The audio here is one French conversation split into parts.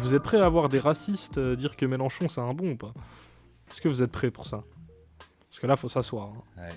Vous êtes prêts à avoir des racistes dire que Mélenchon c'est un bon ou pas? Est-ce que vous êtes prêts pour ça? Parce que là, faut s'asseoir. Hein. Ouais.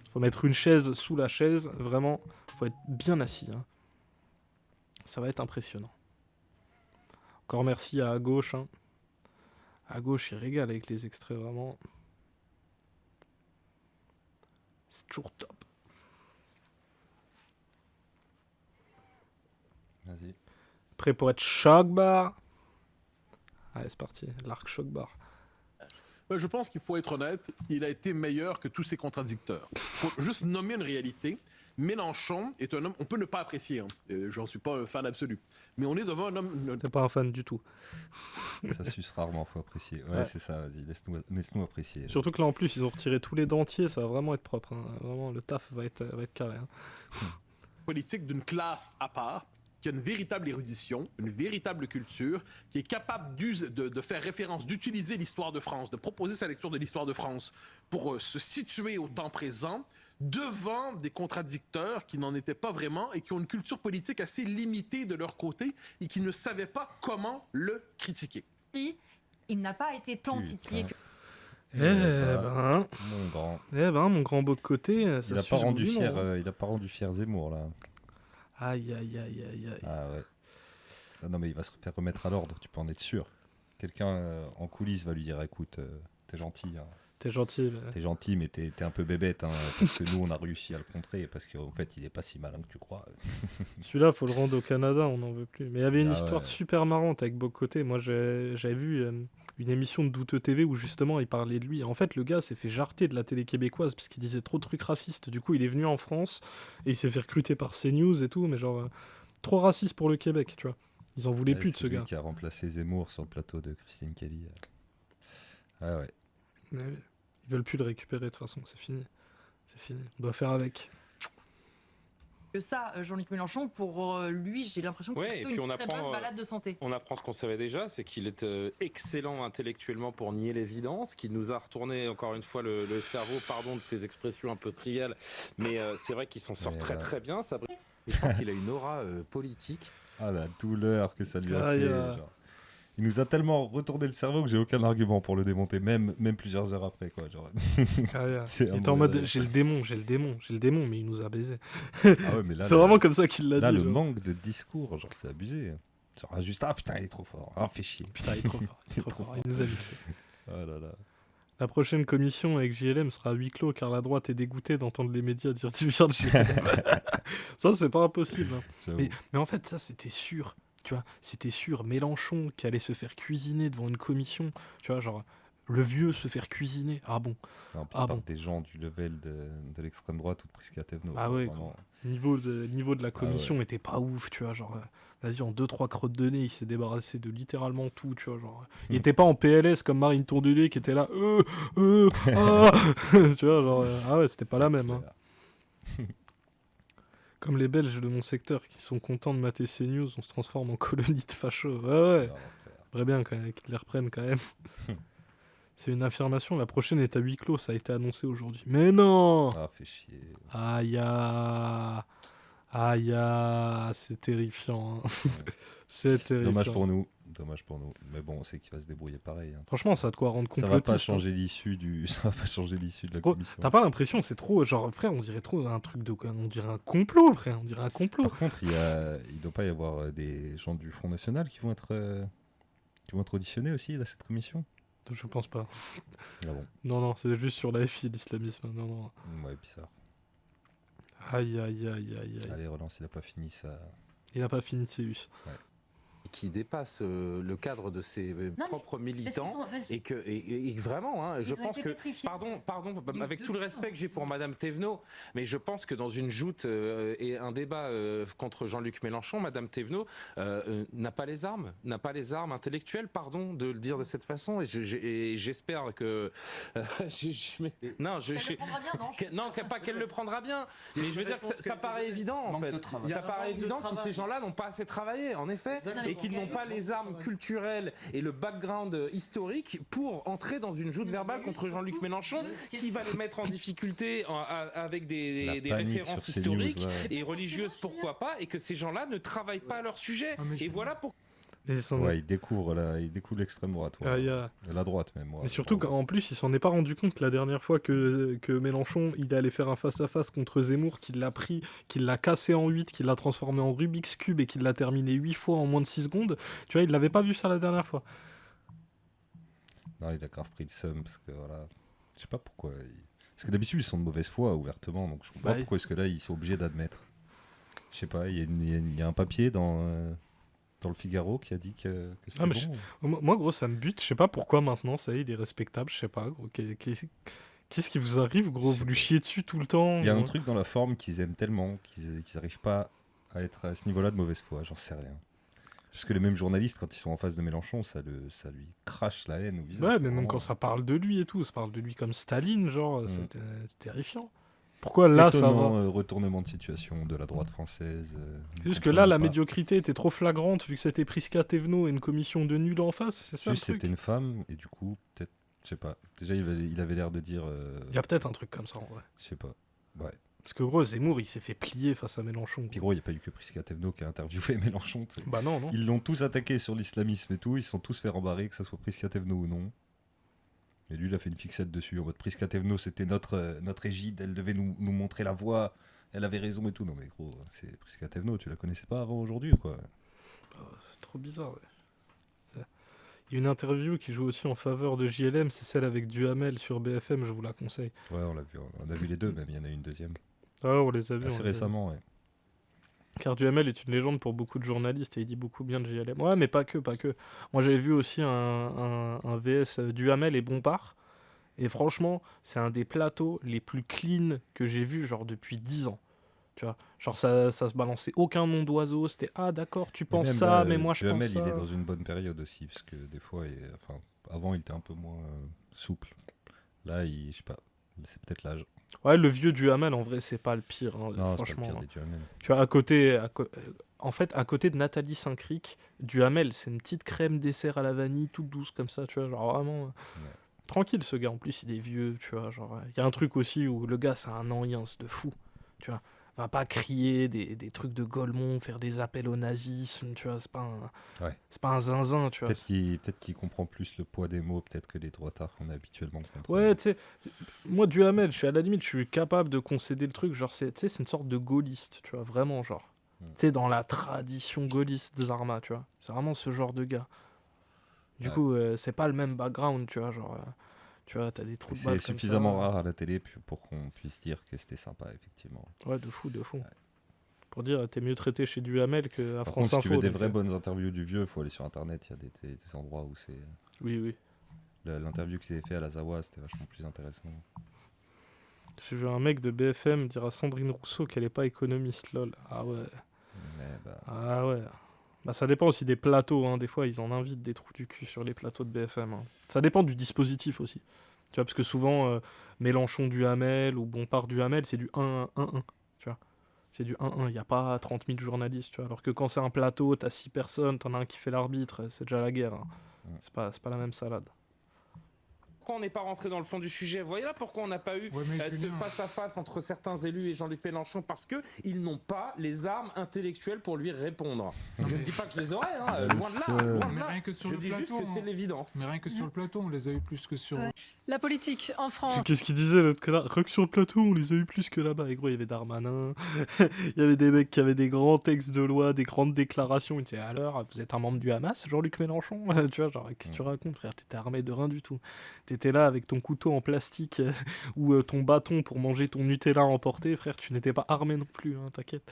Faut mettre une chaise sous la chaise, vraiment. Faut être bien assis. Hein. Ça va être impressionnant. Encore merci à gauche. Hein. À gauche, il régale avec les extraits, vraiment. C'est toujours top. Vas-y. Prêt pour être choc bar? Allez, c'est parti. L'arc choc bar. Je pense qu'il faut être honnête, il a été meilleur que tous ses contradicteurs. Il faut juste nommer une réalité. Mélenchon est un homme, on peut ne pas apprécier, hein. J'en suis pas un fan absolu, mais on est devant un homme... T'es pas un fan du tout. Ça suce rarement, faut apprécier. Ouais, c'est ça, vas-y, laisse-nous apprécier. Surtout que là, en plus, ils ont retiré tous les dentiers, ça va vraiment être propre. Hein. Vraiment, le taf va être carré. Hein. Politique d'une classe à part, qui a une véritable érudition, une véritable culture, qui est capable de faire référence, d'utiliser l'histoire de France, de proposer sa lecture de l'histoire de France pour se situer au temps présent, devant des contradicteurs qui n'en étaient pas vraiment et qui ont une culture politique assez limitée de leur côté et qui ne savaient pas comment le critiquer. Il n'a pas été tant titillé que... Mon grand beau de côté, ça il a pas rendu fier Zemmour là. Aïe. Ah ouais. Ah, non mais il va se faire remettre à l'ordre, tu peux en être sûr. Quelqu'un en coulisses va lui dire écoute, t'es gentil. Hein. T'es gentil. T'es gentil, mais t'es un peu bébête, hein, parce que nous on a réussi à le contrer, parce qu'en fait il est pas si malin que tu crois. Celui-là, faut le rendre au Canada, on n'en veut plus. Mais il y avait une histoire super marrante avec Bocoté. Moi, j'avais vu une émission de Douteux TV où justement il parlait de lui. En fait, le gars s'est fait jarter de la télé québécoise parce qu'il disait trop de trucs racistes. Du coup, il est venu en France et il s'est fait recruter par CNews et tout, mais genre trop raciste pour le Québec, tu vois. Ils en voulaient plus de ce gars. C'est lui qui a remplacé Zemmour sur le plateau de Christine Kelly. Ah ouais. Ils veulent plus le récupérer de toute façon, c'est fini. C'est fini. On doit faire avec. Que ça, Jean-Luc Mélenchon, pour lui, j'ai l'impression que c'est plutôt une très bonne balade de santé. On apprend ce qu'on savait déjà, c'est qu'il est excellent intellectuellement pour nier l'évidence, qu'il nous a retourné encore une fois le cerveau, pardon de ces expressions un peu triviales, mais c'est vrai qu'il s'en sort très bien. Ça... Et je pense qu'il a une aura politique. Ah la douleur que ça lui a fait. Il nous a tellement retourné le cerveau que j'ai aucun argument pour le démonter, même plusieurs heures après, quoi. Genre. Il était en mode j'ai le démon, mais il nous a baisé. Ah ouais, mais là, c'est vraiment comme ça qu'il l'a dit. Là, le manque de discours, genre, c'est abusé. Genre, juste, putain, il est trop fort. Ah, fait chier. Putain, il est trop fort. Il est trop fort. Il nous a niqué. Oh là là. La prochaine commission avec JLM sera à huis clos car la droite est dégoûtée d'entendre les médias dire du bien de JLM. Ça, c'est pas impossible. Hein. Mais en fait, ça, c'était sûr. Tu vois, c'était sûr, Mélenchon qui allait se faire cuisiner devant une commission, tu vois, genre, le vieux se faire cuisiner, ah bon. Non, des gens du level de l'extrême droite ou de Prisca Thévenot. Ah ouais, vraiment. Niveau de la commission était pas ouf, tu vois, genre, vas-y, en 2-3 crottes de nez, il s'est débarrassé de littéralement tout, tu vois, genre, il était pas en PLS comme Marine Tourdulet qui était là, tu vois, genre, ah ouais, c'était pas la même, hein. Comme les Belges de mon secteur qui sont contents de mater CNews, on se transforme en colonie de fachos. Ouais. J'aimerais bien quand même qu'ils les reprennent quand même. C'est une affirmation, la prochaine est à huis clos, ça a été annoncé aujourd'hui. Mais non! Ah, fait chier. Aïe, c'est terrifiant. Hein. C'est terrifiant. Dommage pour nous. Mais bon, on sait qu'il va se débrouiller pareil. Hein. Franchement, ça a de quoi rendre complotiste. Ça va pas changer l'issue de la commission. T'as pas l'impression, c'est trop... Genre, frère, on dirait trop un truc de... On dirait un complot, frère. On dirait un complot. Par contre, il doit pas y avoir des gens du Front National qui vont être auditionnés aussi à cette commission? Je pense pas. Ah bon. Non, c'est juste sur la FI, l'islamisme. Non. Ouais, bizarre. Aïe. Allez, relance, il a pas fini ça. Il n'a pas fini de Céus. Ouais. Qui dépasse le cadre de ses propres militants et que vraiment, hein, je pense que pardon, avec tout le respect que j'ai pour Madame Thévenot, mais je pense que dans une joute et un débat contre Jean-Luc Mélenchon, Madame Thévenot n'a pas les armes intellectuelles, pardon de le dire de cette façon, et j'espère que pas qu'elle le prendra bien, mais je veux dire que ça paraît évident en fait, ça paraît évident que ces gens-là n'ont pas assez travaillé en effet. Et qu'ils n'ont pas les armes culturelles et le background historique pour entrer dans une joute verbale contre Jean-Luc Mélenchon qui va les mettre en difficulté avec des références historiques et religieuses, pourquoi pas, et que ces gens-là ne travaillent pas à leur sujet. Et voilà pour... Il découvre l'extrême droite. La droite même. Mais surtout qu'en plus, il s'en est pas rendu compte la dernière fois que Mélenchon, il allait faire un face-à-face contre Zemmour, qu'il l'a pris, qu'il l'a cassé en 8, qu'il l'a transformé en Rubik's Cube et qu'il l'a terminé 8 fois en moins de 6 secondes. Tu vois, il l'avait pas vu ça la dernière fois. Non, il a grave pris de somme parce que voilà. Je sais pas pourquoi. Parce que d'habitude, ils sont de mauvaise foi ouvertement, donc je comprends pas pourquoi est-ce que là, ils sont obligés d'admettre. Je sais pas, il y a un papier dans le Figaro qui a dit que c'était bon. Moi, gros, ça me bute. Je sais pas pourquoi maintenant, ça y est, il est respectable. Je sais pas, gros. Qu'est-ce qui vous arrive, gros? Vous lui chiez dessus tout le temps? Il y a un truc dans la forme qu'ils aiment tellement qu'ils n'arrivent pas à être à ce niveau-là de mauvaise foi. J'en sais rien. Parce que les mêmes journalistes, quand ils sont en face de Mélenchon, ça lui crache la haine au visage. Ouais, mais même quand ça parle de lui et tout, ça parle de lui comme Staline, genre, c'est terrifiant. Pourquoi là, ça va retournement de situation de la droite française. C'est juste que là, la médiocrité était trop flagrante, vu que c'était Prisca Thévenot et une commission de nuls en face, c'est ça le truc. C'était une femme, et du coup, peut-être, je sais pas. Déjà, il avait l'air de dire... Il y a peut-être un truc comme ça, en vrai. Je sais pas, ouais. Parce que gros, Zemmour, il s'est fait plier face à Mélenchon. Puis gros, il n'y a pas eu que Prisca Thévenot qui a interviewé Mélenchon. T'sais. Bah non. Ils l'ont tous attaqué sur l'islamisme et tout, ils se sont tous fait rembarrer, que ça soit Prisca Thévenot ou non. Et lui, il a fait une fixette dessus, en mode Prisca Thévenot, c'était notre égide, elle devait nous montrer la voie, elle avait raison et tout. Non mais gros, c'est Prisca Thévenot, tu la connaissais pas avant aujourd'hui ou quoi? C'est trop bizarre, ouais. Il y a une interview qui joue aussi en faveur de JLM, c'est celle avec Duhamel sur BFM, je vous la conseille. Ouais, on a vu les deux, même il y en a une deuxième. Ah, on les a vus. Assez récemment, ouais. Car Duhamel est une légende pour beaucoup de journalistes et il dit beaucoup bien de JLM. Ouais, mais pas que. Moi, j'avais vu aussi un VS Duhamel et Bompard. Et franchement, c'est un des plateaux les plus clean que j'ai vu, genre, depuis 10 ans. Tu vois, genre, ça se balançait aucun nom d'oiseau. C'était, ah, d'accord, tu penses même, ça, mais moi, je pense ça. Duhamel, il est dans une bonne période aussi, parce que des fois, avant, il était un peu moins souple. Là, je sais pas, c'est peut-être l'âge. Ouais, le vieux Duhamel, en vrai, c'est pas le pire, hein, non, franchement. C'est pas le pire des Duhamel. Tu vois, en fait, à côté de Nathalie Saint-Cric, Duhamel, c'est une petite crème dessert à la vanille, toute douce comme ça, tu vois, genre vraiment... Tranquille, ce gars, en plus, il est vieux, tu vois, genre... Il y a un truc aussi où le gars, c'est un ancien de fou, tu vois. Va pas crier des trucs de Golemont, faire des appels au nazisme, tu vois, c'est pas un zinzin, tu vois. Peut-être qu'il comprend plus le poids des mots, peut-être que les droitards qu'on a habituellement contre. Ouais, tu sais, moi, Duhamel, à la limite, je suis capable de concéder le truc, genre, c'est une sorte de gaulliste, tu vois, vraiment, genre. Tu sais, dans la tradition gaulliste des Zarma, tu vois. C'est vraiment ce genre de gars. Du coup, c'est pas le même background, tu vois, genre... Tu vois, t'as des trous de balles. C'est suffisamment rare à la télé pour qu'on puisse dire que c'était sympa, effectivement. Ouais, de fou. Ouais. Pour dire, t'es mieux traité chez Duhamel qu'à France Info. Si tu veux des vraies bonnes interviews du vieux, il faut aller sur Internet. Il y a des endroits où c'est... Oui. L'interview qui s'est fait à la Zawa, c'était vachement plus intéressant. J'ai vu un mec de BFM dire à Sandrine Rousseau qu'elle est pas économiste, lol. Ah ouais. Ah ouais. Bah ça dépend aussi des plateaux, hein. Des fois ils en invitent des trous du cul sur les plateaux de BFM. Hein. Ça dépend du dispositif aussi. Tu vois, parce que souvent Mélenchon Duhamel ou Bompard Duhamel, c'est du 1-1-1. Tu vois, c'est du 1-1. Il n'y a pas 30 000 journalistes. Tu vois, alors que quand c'est un plateau, t'as 6 personnes, t'en as un qui fait l'arbitre, c'est déjà la guerre. Hein. C'est pas la même salade. Pourquoi on n'est pas rentré dans le fond du sujet? Vous voyez là pourquoi on n'a pas eu ce face-à-face entre certains élus et Jean-Luc Mélenchon? Parce qu'ils n'ont pas les armes intellectuelles pour lui répondre. Je ne dis pas que je les aurais, hein, loin de là. Rien que sur je le dis plateau, juste que c'est l'évidence. Mais rien que sur le plateau, on les a eu plus que sur... La politique en France. Qu'est-ce qu'il disait l'autre connard? Rien que sur le plateau, on les a eu plus que là-bas. Et gros, il y avait Darmanin, il y avait des mecs qui avaient des grands textes de loi, des grandes déclarations. Ils disaient, alors, vous êtes un membre du Hamas, Jean-Luc Mélenchon? Tu vois, genre, qu'est-ce que tu racontes, frère? T'étais armé de rien du tout. T'étais là avec ton couteau en plastique ou ton bâton pour manger ton Nutella emporté, frère, tu n'étais pas armé non plus, hein, t'inquiète.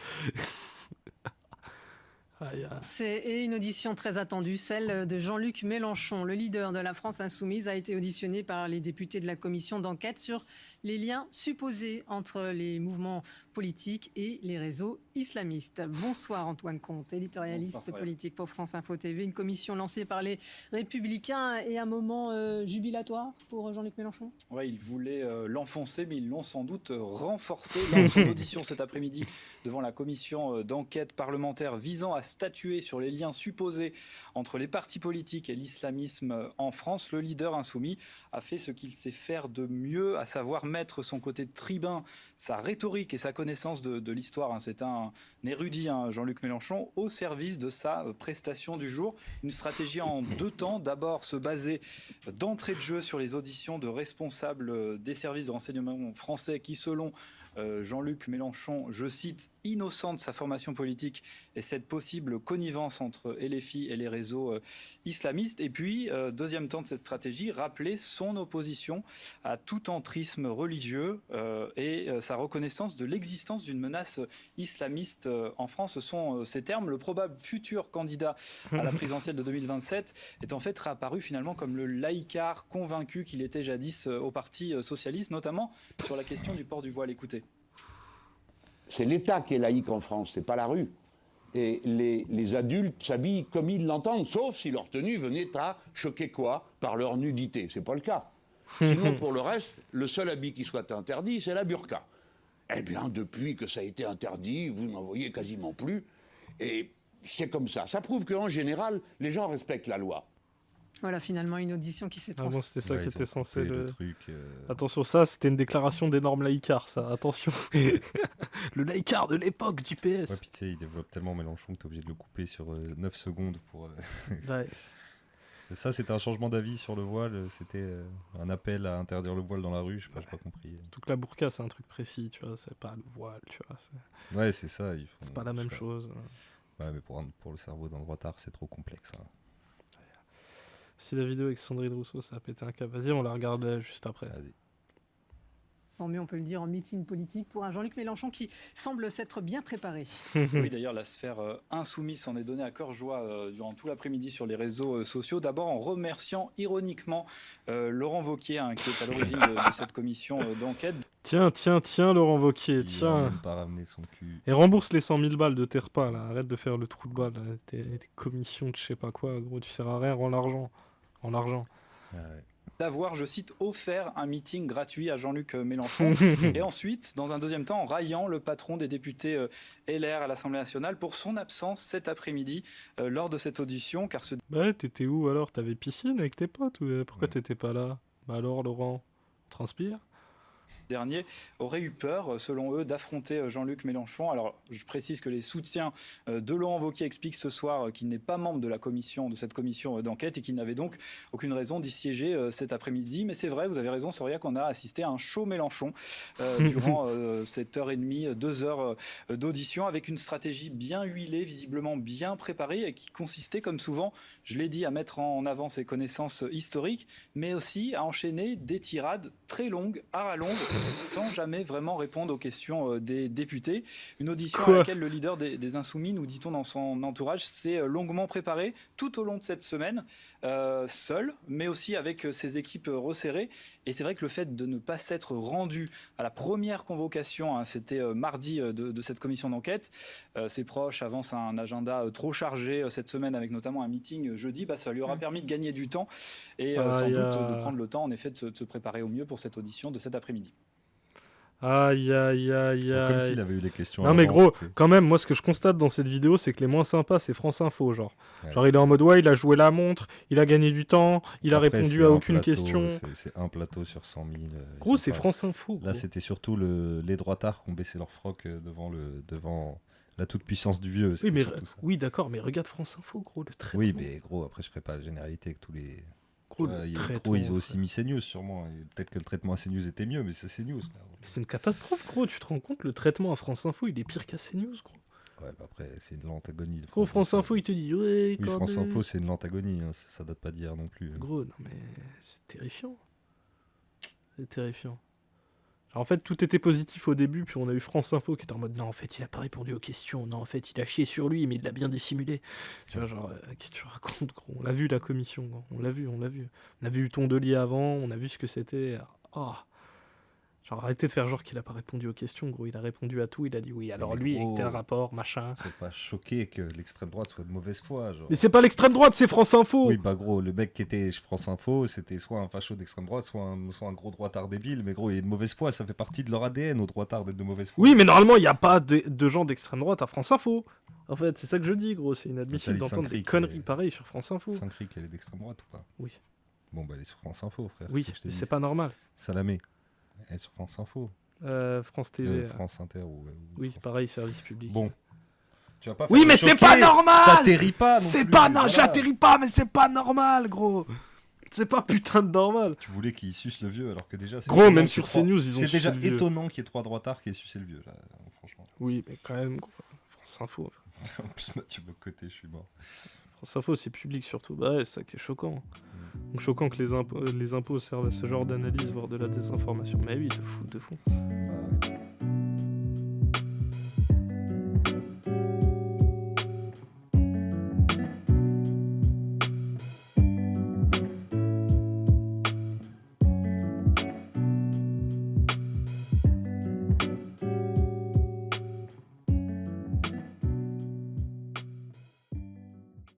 C'est une audition très attendue, celle de Jean-Luc Mélenchon. Le leader de la France insoumise a été auditionné par les députés de la commission d'enquête sur les liens supposés entre les mouvements politiques et les réseaux islamistes. Bonsoir Antoine Comte, éditorialiste politique pour France Info TV. Une commission lancée par les Républicains et un moment jubilatoire pour Jean-Luc Mélenchon. Oui, ils voulaient l'enfoncer, mais ils l'ont sans doute renforcé dans son audition cet après-midi devant la commission d'enquête parlementaire visant à statuer sur les liens supposés entre les partis politiques et l'islamisme en France, le leader insoumis a fait ce qu'il sait faire de mieux, à savoir mettre son côté tribun, sa rhétorique et sa connaissance de l'histoire. C'est un érudit, Jean-Luc Mélenchon, au service de sa prestation du jour. Une stratégie en 2 temps. D'abord, se baser d'entrée de jeu sur les auditions de responsables des services de renseignement français qui, selon Jean-Luc Mélenchon, je cite, innocent de sa formation politique et cette possible connivence entre LFI et les réseaux islamistes. Et puis, deuxième temps de cette stratégie, rappeler son opposition à tout entrisme religieux et sa reconnaissance de l'existence d'une menace islamiste en France. Ce sont ces termes. Le probable futur candidat à la présidentielle de 2027 est en fait réapparu finalement comme le laïcard convaincu qu'il était jadis au Parti socialiste, notamment sur la question du port du voile. Écoutez. C'est l'État qui est laïque en France, c'est pas la rue. Et les adultes s'habillent comme ils l'entendent, sauf si leur tenue venait à choquer quoi? Par leur nudité. C'est pas le cas. Sinon, pour le reste, le seul habit qui soit interdit, c'est la burqa. Eh bien, depuis que ça a été interdit, vous n'en voyez quasiment plus. Et c'est comme ça. Ça prouve qu'en général, les gens respectent la loi. Voilà, finalement, une audition qui s'est transformée. Bon, c'était ça qui était censé le truc. Attention, ça, c'était une déclaration d'énorme laïcard, ça. Attention. Le laïcard de l'époque du PS. Ouais, puis tu sais, il développe tellement Mélenchon que t'es obligé de le couper sur 9 secondes pour... Ouais. Ça, c'était un changement d'avis sur le voile. C'était un appel à interdire le voile dans la rue. Je sais pas, j'ai pas compris. Tout que la burqa, c'est un truc précis, tu vois. C'est pas le voile, tu vois. Ouais, c'est ça. C'est pas la même chose. Ouais, mais pour le cerveau d'un droitard, c'est trop complexe. Hein. Si la vidéo avec Sandrine Rousseau, ça a pété un câble. Vas-y, on la regarde juste après. Vas-y. Tant mieux, on peut le dire, en meeting politique pour un Jean-Luc Mélenchon qui semble s'être bien préparé. Oui, d'ailleurs, la sphère insoumise s'en est donnée à cœur joie durant tout l'après-midi sur les réseaux sociaux. D'abord en remerciant ironiquement Laurent Wauquiez, qui est à l'origine de cette commission d'enquête. Tiens, Laurent Wauquiez, tiens. Il a même pas ramené son cul. Et rembourse les 100 000 balles de tes repas, là. Arrête de faire le trou de balle. Tes commissions de je sais pas quoi, gros, tu sers à rien, rends l'argent. Ouais. D'avoir, je cite, offert un meeting gratuit à Jean-Luc Mélenchon. Et ensuite, dans un deuxième temps, en raillant le patron des députés LR à l'Assemblée nationale pour son absence cet après-midi lors de cette audition. Car Bah, t'étais où alors? T'avais piscine avec tes potes ou pourquoi t'étais pas là? Bah alors, Laurent, transpire? Dernier aurait eu peur, selon eux, d'affronter Jean-Luc Mélenchon. Alors, je précise que les soutiens de Laurent Wauquiez expliquent ce soir qu'il n'est pas membre de cette commission d'enquête et qu'il n'avait donc aucune raison d'y siéger cet après-midi. Mais c'est vrai, vous avez raison, Soria, qu'on a assisté à un show Mélenchon durant cette heure et demie, 2 heures d'audition, avec une stratégie bien huilée, visiblement bien préparée, et qui consistait, comme souvent, je l'ai dit, à mettre en avant ses connaissances historiques, mais aussi à enchaîner des tirades très longues, à rallonge, sans jamais vraiment répondre aux questions des députés. Une audition à laquelle le leader des Insoumis, nous dit-on dans son entourage, s'est longuement préparé tout au long de cette semaine, seul, mais aussi avec ses équipes resserrées. Et c'est vrai que le fait de ne pas s'être rendu à la première convocation, c'était mardi de cette commission d'enquête, ses proches avancent un agenda trop chargé cette semaine, avec notamment un meeting jeudi, ça lui aura permis de gagner du temps et sans doute de prendre le temps, en effet, de se préparer au mieux pour cette audition de cet après-midi. Aïe. Comme s'il avait eu les questions. Non mais gros, quand même, moi ce que je constate dans cette vidéo, c'est que les moins sympas, c'est France Info, genre. Ouais. Genre il est en mode, ouais, il a joué la montre, il a gagné du temps, il a répondu à aucune question. C'est un plateau sur 100 000. Gros, c'est France Info. Gros. Là, c'était surtout les droitards qui ont baissé leur froc devant la toute-puissance du vieux. Oui, d'accord, mais regarde France Info, gros, le traitement. Oui, mais gros, après, je ferai pas la généralité avec tous les... Gros, ils ont aussi mis CNews, sûrement. Peut-être que le traitement à CNews était mieux, mais c'est CNews. Mais c'est une catastrophe, gros. Tu te rends compte, le traitement à France Info, il est pire qu'à CNews, gros. Ouais, après, c'est une lente agonie. Gros, France Info, il te dit, ouais, oui, France Info, c'est une lente agonie, hein. Ça date pas d'hier non plus. Gros, non, mais c'est terrifiant. C'est terrifiant. Alors, en fait, tout était positif au début, puis on a eu France Info qui était en mode non, en fait, il a pas répondu aux questions, non, en fait, il a chié sur lui, mais il l'a bien dissimulé. Tu vois, genre, qu'est-ce que tu racontes, gros? On l'a vu, la commission, gros. On l'a vu. On a vu le ton de lit avant, on a vu ce que c'était. Oh. Genre, arrêtez de faire genre qu'il a pas répondu aux questions, gros. Il a répondu à tout, il a dit oui. Alors lui, avec tel rapport, machin. Sois pas choqué que l'extrême droite soit de mauvaise foi. Genre. Mais c'est pas l'extrême droite, c'est France Info. Oui, bah gros, le mec qui était chez France Info, c'était soit un facho d'extrême droite, soit un gros droitard débile. Mais gros, il est de mauvaise foi, ça fait partie de leur ADN aux droitards d'être de mauvaise foi. Oui, mais normalement, il n'y a pas de gens d'extrême droite à France Info. En fait, c'est ça que je dis, gros. C'est inadmissible d'entendre des conneries pareilles sur France Info. Saint-Cric, elle est d'extrême droite ou pas? Oui. Bon, bah elle est sur France Info, frère. Oui, mais c'est pas normal. Salamé, elle est sur France Info. France TV. France Inter ou oui, France pareil, service public. Bon. Tu vas pas oui, mais c'est pas normal. T'atterris pas. C'est pas non, j'atterris pas, mais c'est pas normal, gros. C'est pas putain de normal. Tu voulais qu'il suce le vieux alors que déjà. Gros, même sur CNews, ils ont. C'est déjà étonnant qu'il y ait 3 droitards qui aient sucé le vieux là, franchement. Oui, mais quand même, gros. France Info. En plus, Mathieu Bocoté, je suis mort. France Info, c'est public surtout. Bah ouais, c'est ça qui est choquant. Donc choquant que les impôts servent à ce genre d'analyse, voire de la désinformation. Mais oui, de fou. Ah, ouais.